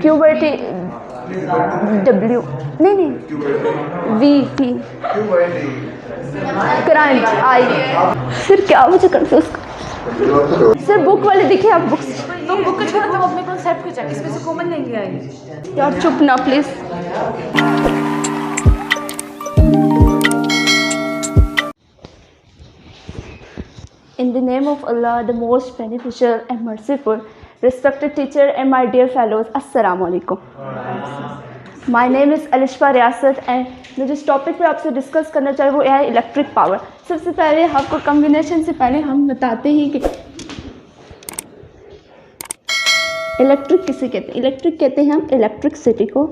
Q by T W नहीं we T current I. फिर क्या मुझे कंफ्यूज सर बुक वाले दिखे आप बुक्स तो बुक को छोड़ो, तुम अपने कॉन्सेप्ट को चेक, इसमें से कॉमन लेंगे आई। यार चुप ना please. In the name of Allah, the most beneficial and merciful, respected teacher and my dear fellows, Assalamu alaikum. My name is Alishfa Riyasat and मैं जिस टॉपिक पे आपसे डिस्कस करना चाह रही हूँ वो है इलेक्ट्रिक पावर। सबसे पहले आपको कम्बिनेशन से पहले हम बताते हैं कि इलेक्ट्रिक किसे कहते हैं। इलेक्ट्रिक कहते हैं हम इलेक्ट्रिसिटी को,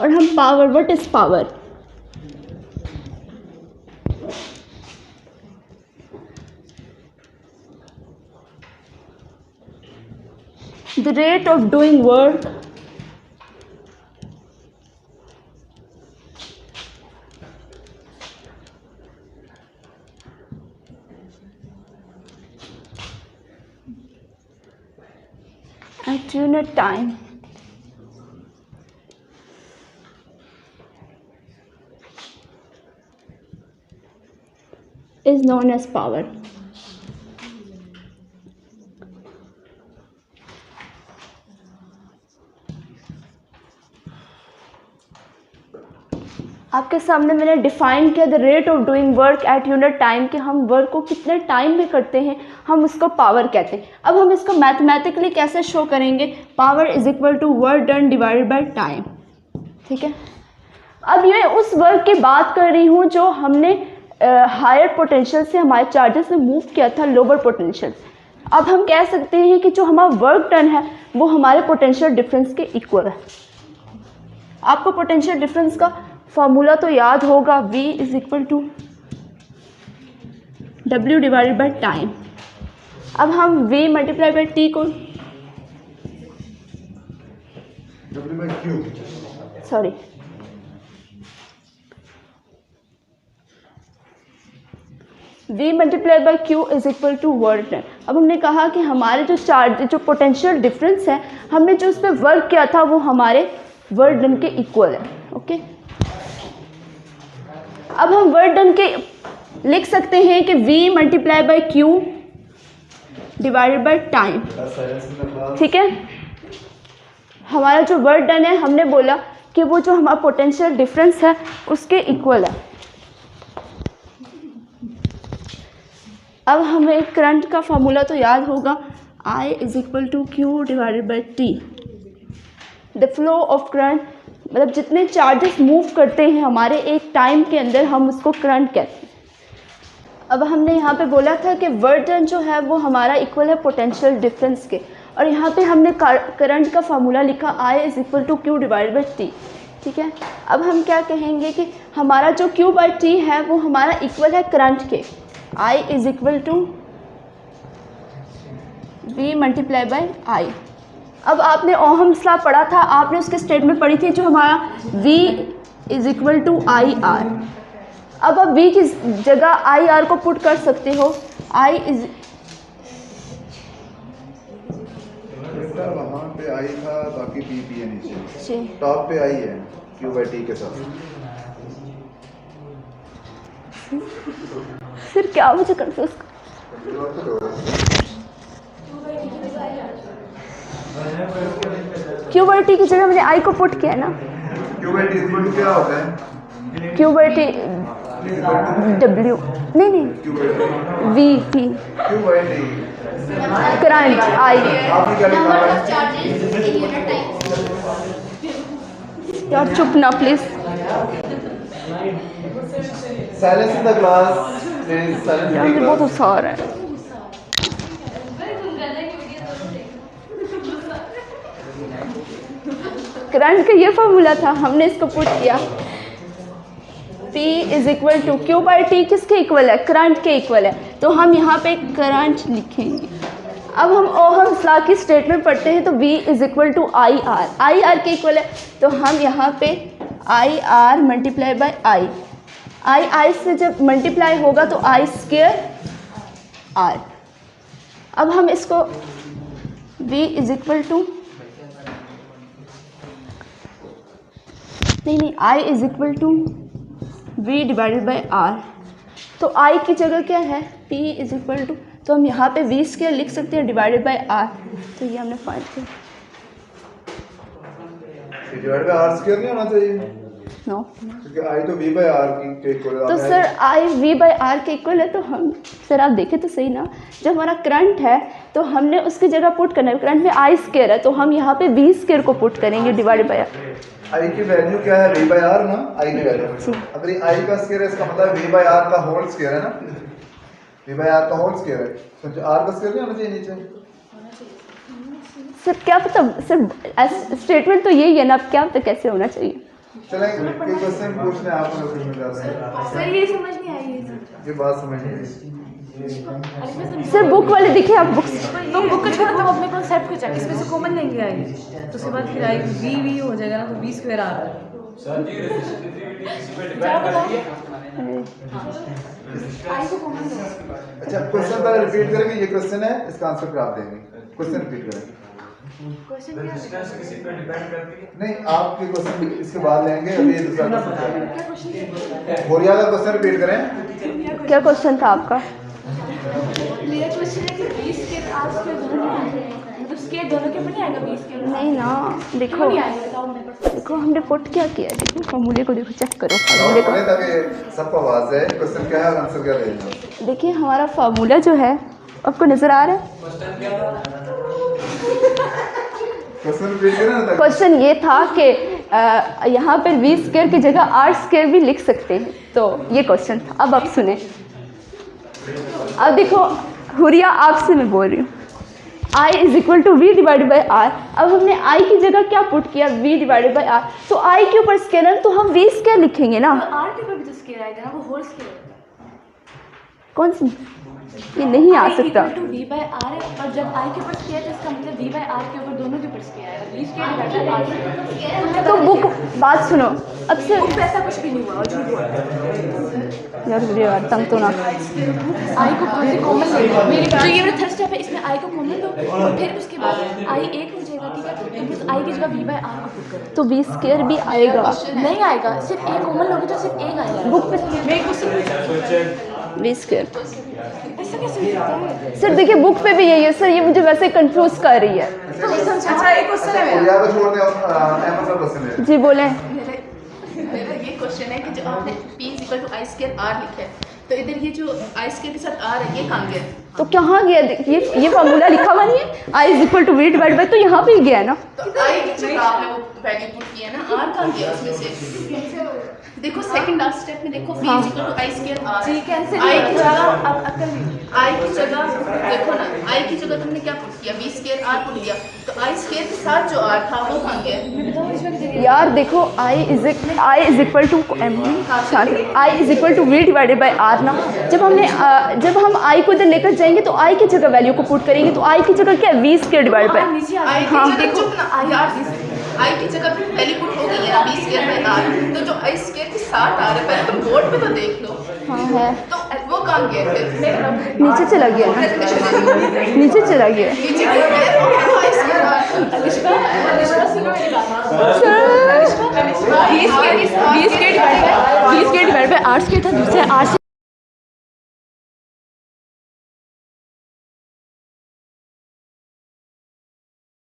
और हम power, what is power? The rate of doing work at unit time is known as power. आपके सामने मैंने डिफाइन किया the rate of doing work at unit time, कि हम वर्क को कितने टाइम में करते हैं, हम उसको पावर कहते हैं। अब हम इसको मैथमेटिकली कैसे शो करेंगे? Power is equal to work done divided by time. ठीक है, अब ये उस वर्क की बात कर रही हूँ जो हमने हायर पोटेंशियल से हमारे चार्जेस में मूव किया था लोअर पोटेंशियल। अब हम कह सकते हैं कि जो हमारा वर्क डन है वो हमारे पोटेंशियल डिफरेंस के इक्वल है। आपको पोटेंशियल डिफरेंस का फॉर्मूला तो याद होगा, V is equal to W divided by time. अब हम V मल्टीप्लाई बाई T को sorry V multiply by Q is equal to work done. अब हमने कहा कि हमारे जो चार्ज, जो पोटेंशियल डिफरेंस है, हमने जो उस पर वर्क किया था वो हमारे वर्क डन के इक्वल है। ओके, अब हम वर्क डन के लिख सकते हैं कि V multiply by Q divided by time. ठीक है, हमारा जो वर्क डन है हमने बोला कि वो जो हमारा पोटेंशियल डिफरेंस है उसके इक्वल है। अब हमें करंट का फार्मूला तो याद होगा, I is equal to Q divided by T। The flow of current मतलब जितने चार्जेस मूव करते हैं हमारे एक टाइम के अंदर, हम उसको करंट कहते हैं। अब हमने यहाँ पे बोला था कि वर्क डन जो है वो हमारा इक्वल है पोटेंशियल डिफरेंस के, और यहाँ पे हमने करंट का फार्मूला लिखा I is equal to Q divided by T। ठीक है, अब हम क्या कहेंगे कि हमारा जो Q बाई T है वो हमारा इक्वल है करंट के, I is equal to V multiply by I। अब आपने ओहम्स लॉ पढ़ा था, आपने उसके स्टेटमेंट पढ़ी थी जो हमारा V is equal to I R. अब आप V की जगह आई आर को पुट कर सकते हो। I इज वहाँ पे आई था, बाकी P P है नीचे, टॉप पे आई है Q बाई T के साथ। फिर क्या मुझे कंफ्यूज Q बाई T की जगह मैंने I को पुट किया ना। Q by T equal to क्या होता है? Q बाई T W नहीं V T Q by T current I। आपने क्या लिखा है? यार चुप ना please. Silence in the class please, silence यार इन मुझे द बहुत क्लास। गुस्सा आ रहा है। करंट का ये फॉर्मूला था, हमने इसको पुट किया। P is equal to Q by T किसके इक्वल है? करंट के इक्वल है, तो हम यहाँ पे करंट लिखेंगे। अब हम ओहम्स लॉ की स्टेटमेंट पढ़ते हैं, तो V is equal to I R के इक्वल है, तो हम यहाँ पे I R multiply by I से जब मल्टीप्लाई होगा तो I स्क्वायर R। अब हम इसको v इज इक्वल टू नहीं I is equal to v divided by r। तो I की जगह क्या है p इज इक्वल टू, तो हम यहाँ पे v स्क्वायर लिख सकते हैं डिवाइडेड बाई r। तो ये हमने फाइंड किया। डिवाइड बाय r स्क्वायर नहीं होना चाहिए नो, क्योंकि I तो v बाय r के इक्वल है। तो sir I v by r के इक्वल है। तो हम सर आप देखें तो सही ना, जब हमारा करंट है तो हमने उसकी जगह पुट करना है, करंट में I स्क्वायर है तो हम यहाँ पे v स्क्वायर को पुट करेंगे डिवाइडेड बाई r। I की वैल्यू क्या है v बाय r ना, I की वैल्यू अगर ये I का स्क्वायर है इसका मतलब v बाय r का होल स्क्वायर है ना, v बाय r का होल स्क्वायर है, तो r का स्क्वायर नहीं होना चाहिए नीचे। सर क्या पता सर, स्टेटमेंट तो यही है ना, अब क्या पता कैसे होना चाहिए। चलें कोई क्वेश्चन पूछने आप लोग समझ जाते हैं। सर ये समझ नहीं आई ये बात समझ नहीं आई। सर बुक वाले दिखे आप बुक्स, तो बुक को छोड़ो, तुम अपने कॉन्सेप्ट को चेक, इसमें से कॉमन लेंगे आई, तो उसके बाद फिर आएगी v हो जाएगा ना, तो v स्क्वायर आ रहा है। अच्छा क्वेश्चन पहले रिपीट करेंगे, ये क्वेश्चन है इसका आंसर फिर आप देंगे। क्वेश्चन रिपीट करेंगे। नहीं आपके क्वेश्चन इसके बाद लेंगे, अभी ये दूसरा क्वेश्चन बोरिया का क्वेश्चन रिपीट करें। क्या क्वेश्चन था आपका? मेरा क्वेश्चन है कि 20 के आज के दोनों मतलब स्केल दोनों के ऊपर नहीं आएगा 20 के? नहीं ना, देखो नहीं आएगा, बताओ मेरे को। देखो हमने पुट क्या किया है, देखो फॉर्मूले को देखो, चेक करो फॉर्मूले को। ताकि सबको आवाज है क्वेश्चन क्या है और आंसर क्या देना। देखिए हमारा फार्मूला जो है आपको नज़र आ रहा है। क्वेश्चन रिपीट करें ना। क्वेश्चन ये था कि यहाँ पर v स्क्वायर की जगह r स्क्वायर भी लिख सकते हैं, तो ये क्वेश्चन था। अब आप सुने, अब देखो हुरिया आपसे मैं बोल रही हूँ, I is equal to V divided by R. अब हमने I की जगह क्या पुट किया, v डिवाइडेड बाई आर, तो I के ऊपर स्क्वायर है तो हम v स्क्वायर लिखेंगे ना। तो r के ऊपर भी तो स्केल आएगा ना, वो होल स्केल कौन सी, ये नहीं आ सकता। v बाय r है, और जब i के ऊपर स्केल है इसका मतलब v बाय r के ऊपर दोनों के ऊपर स्केल आएगा, v scale divided by r। तो बुक बात सुनो, अब से बुक पे ऐसा कुछ भी नहीं हुआ और झूठ हुआ। यार मुझे यार तंग तो ना, i को कौन से कॉमन लेंगे, जो ये वाला थर्ड स्टेप है इसमें i को कॉमन लो, और फिर उसके बाद i एक हो जाएगा, ठीक है, तो बस i की जगह v बाय r को पुट करो। तो v स्क्वायर भी आएगा, नहीं आएगा, सिर्फ एक कॉमन लोगे तो सिर्फ एक आएगा। बुक पे मेरे को v स्क्वायर। ऐसा कैसे हो सकता है? सर देखिए बुक पे भी यही है सर, ये मुझे वैसे कंफ्यूज कर रही है। अच्छा एक क्वेश्चन है मेरा। बोरिया को छोड़ दें और अहमद का क्वेश्चन है। जी बोलें। मेरा ये क्वेश्चन है कि जो आपने p equal to I square R लिखा है, तो इधर ये जो आई स्क्वायर के साथ आर है ये कहाँ गया? तो कहाँ गया, ये फार्मूला लिखा हुआ नहीं है, I is equal to V divide by, तो यहाँ पे ही गया है ना। तो आई की जगह आपने वो वैल्यू पुट किया ना, आर कहाँ गया उसमें से? देखो सेकंड लास्ट स्टेप में देखो p equal to I square R, जी कैंसिल आई की जगह अब अकल नहीं। आई की जगह देखो ना, आई की जगह तुमने क्या पुट किया, v स्क्वायर आर पुट किया, तो आई स्क्वायर के साथ जो आर था वो कहाँ गया? यार देखो I is equal to I is equal to V divided by R ना। जब हम I को इधर लेकर जाएंगे तो I की जगह वैल्यू को पुट करेंगे, तो I की जगह क्या है, वी स्क्वायर डिवाइड बाई। आई की जगह चुप ना यार, आई की जगह वैल्यू पुट हो गई है ना, v स्क्वायर बाई आर, तो जो आई स्क्वायर के साथ आ रहा है पहले तुम बोर्ड पे तो देख लो। हाँ है, तो वो कहाँ गया फिर? नीचे चला गया ना, नीचे चला गया। नीचे क्यों गया? वो फिर आई स्क्वायर आर। अलिशा सुनो मेरी बात। v square divide by r square था, दूसरे r से